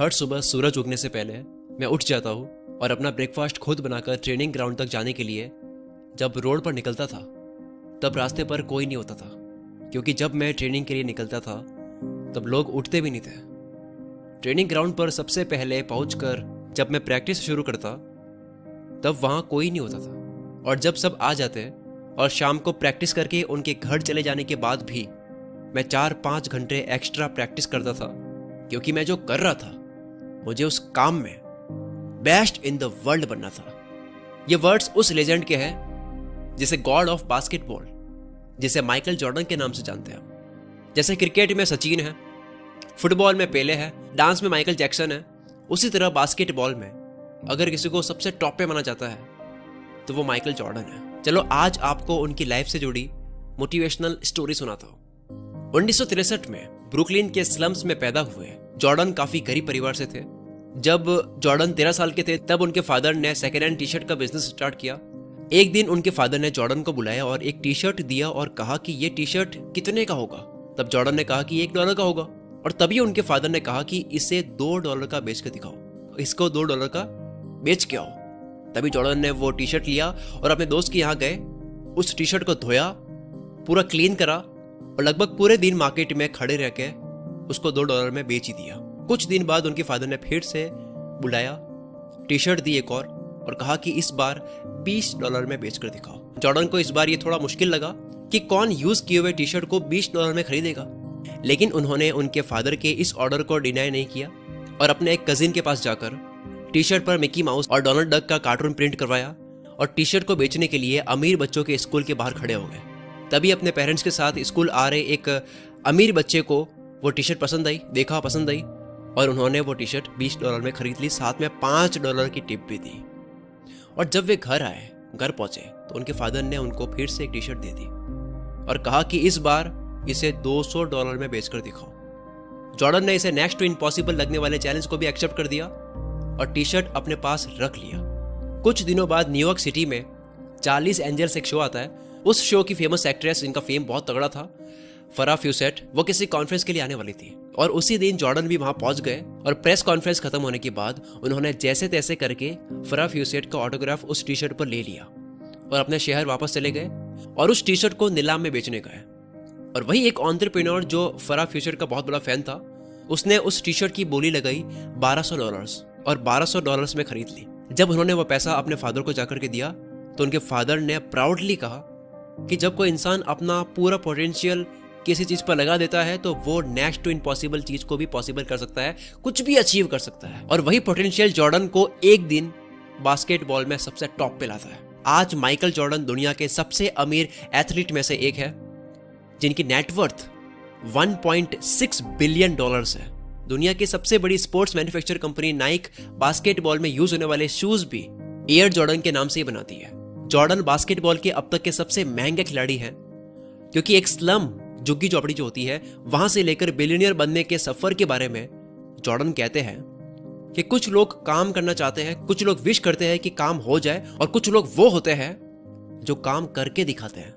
हर सुबह सूरज उगने से पहले मैं उठ जाता हूँ और अपना ब्रेकफास्ट खुद बनाकर ट्रेनिंग ग्राउंड तक जाने के लिए जब रोड पर निकलता था तब रास्ते पर कोई नहीं होता था, क्योंकि जब मैं ट्रेनिंग के लिए निकलता था तब लोग उठते भी नहीं थे। ट्रेनिंग ग्राउंड पर सबसे पहले पहुंचकर जब मैं प्रैक्टिस शुरू करता तब वहाँ कोई नहीं होता था, और जब सब आ जाते और शाम को प्रैक्टिस करके उनके घर चले जाने के बाद भी मैं 4-5 घंटे एक्स्ट्रा प्रैक्टिस करता था, क्योंकि मैं जो कर रहा था मुझे उस काम में बेस्ट इन द वर्ल्ड बनना था। ये वर्ड्स उस लेजेंड के हैं जिसे गॉड ऑफ बास्केटबॉल, जिसे माइकल जॉर्डन के नाम से जानते हैं। जैसे क्रिकेट में सचिन है, फुटबॉल में पेले है, डांस में माइकल जैक्सन है, उसी तरह बास्केटबॉल में अगर किसी को सबसे टॉप पे माना जाता है तो वो माइकल जॉर्डन है। चलो आज आपको उनकी लाइफ से जुड़ी मोटिवेशनल स्टोरी सुनाता हूँ। 1963 में ब्रुकलिन के स्लम्स में पैदा हुए जॉर्डन काफी गरीब परिवार से थे। जब जॉर्डन 13 साल के थे तब उनके फादर ने सेकेंड हैंड टी शर्ट का बिजनेस स्टार्ट किया। एक दिन उनके फादर ने जॉर्डन को बुलाया और एक टी शर्ट दिया और कहा कि ये टी शर्ट कितने का होगा। तब जॉर्डन ने कहा कि $1 का होगा, और तभी उनके फादर ने कहा कि इसे $2 का बेच कर दिखाओ, इसको $2 का बेच के आओ। तभी जॉर्डन ने वो टी शर्ट लिया और अपने दोस्त के यहाँ गए, उस टी शर्ट को धोया, पूरा क्लीन करा और लगभग पूरे दिन मार्केट में खड़े रह के उसको $2 में बेच ही दिया। कुछ दिन बाद उनके फादर ने फिर से बुलाया, टी शर्ट दी एक और कहा कि इस बार $20 में बेचकर दिखाओ। जॉर्डन को इस बार ये थोड़ा मुश्किल लगा कि कौन यूज किए हुए टी शर्ट को $20 में खरीदेगा, लेकिन उन्होंने उनके फादर के इस ऑर्डर को डिनाई नहीं किया और अपने एक कजिन के पास जाकर टी शर्ट पर मिकी माउस और डोनाल्ड डक का कार्टून प्रिंट करवाया और टी शर्ट को बेचने के लिए अमीर बच्चों के स्कूल के बाहर खड़े हो गए। तभी अपने पेरेंट्स के साथ स्कूल आ रहे एक अमीर बच्चे को वो टी शर्ट पसंद आई, देखा, पसंद आई, और उन्होंने वो टी शर्ट $20 में खरीद ली, साथ में $5 की टिप भी दी। और जब वे घर पहुंचे तो उनके फादर ने उनको फिर से एक टी शर्ट दे दी और कहा कि इस बार इसे $200 में बेचकर दिखाओ। जॉर्डन ने इसे नेक्स्ट टू इम्पॉसिबल लगने वाले चैलेंज को भी एक्सेप्ट कर दिया और टी शर्ट अपने पास रख लिया। कुछ दिनों बाद न्यूयॉर्क सिटी में चार्लीज एंजल्स एक शो आता है। उस शो की फेमस एक्ट्रेस, जिनका फेम बहुत तगड़ा था, फरा फ्यूसेट, वो किसी कॉन्फ्रेंस के लिए आने वाली थी और उसी दिन जॉर्डन भी वहां पहुंच गए और प्रेस कॉन्फ्रेंस खत्म होने के बाद उन्होंने जैसे तैसे करके फरा फ्यूसेट का ऑटोग्राफ उस टी शर्ट पर ले लिया और अपने शहर वापस चले गए और उस टी शर्ट को नीलाम में बेचने गए। और वही एक एंटरप्रेन्योर जो फरा फ्यूसेट का बहुत बड़ा फैन था, उसने उस टी शर्ट की बोली लगाई $1200 और $1200 में खरीद ली। जब उन्होंने वो पैसा अपने फादर को जाकर के दिया तो उनके फादर ने प्राउडली कहा कि जब कोई इंसान अपना पूरा पोटेंशियल किसी चीज पर लगा देता है तो वो नेक्स्ट टू इम्पॉसिबल चीज को भी पॉसिबल कर सकता है, कुछ भी अचीव कर सकता है। और वही पोटेंशियल जॉर्डन को एक दिन बास्केटबॉल में सबसे टॉप पे लाता है। आज माइकल जॉर्डन दुनिया के सबसे अमीर एथलीट में से एक है, जिनकी नेटवर्थ $1.6 बिलियन है। दुनिया की सबसे बड़ी sports manufacture company Naik basketball में यूज होने वाले शूज भी एयर जॉर्डन के नाम से ही बनाती है। जॉर्डन बास्केटबॉल के अब तक के सबसे महंगे खिलाड़ी हैं, क्योंकि एक स्लम झुग्गी झोपड़ी जो होती है वहां से लेकर बिलियनियर बनने के सफर के बारे में जॉर्डन कहते हैं कि कुछ लोग काम करना चाहते हैं, कुछ लोग विश करते हैं कि काम हो जाए, और कुछ लोग वो होते हैं जो काम करके दिखाते हैं।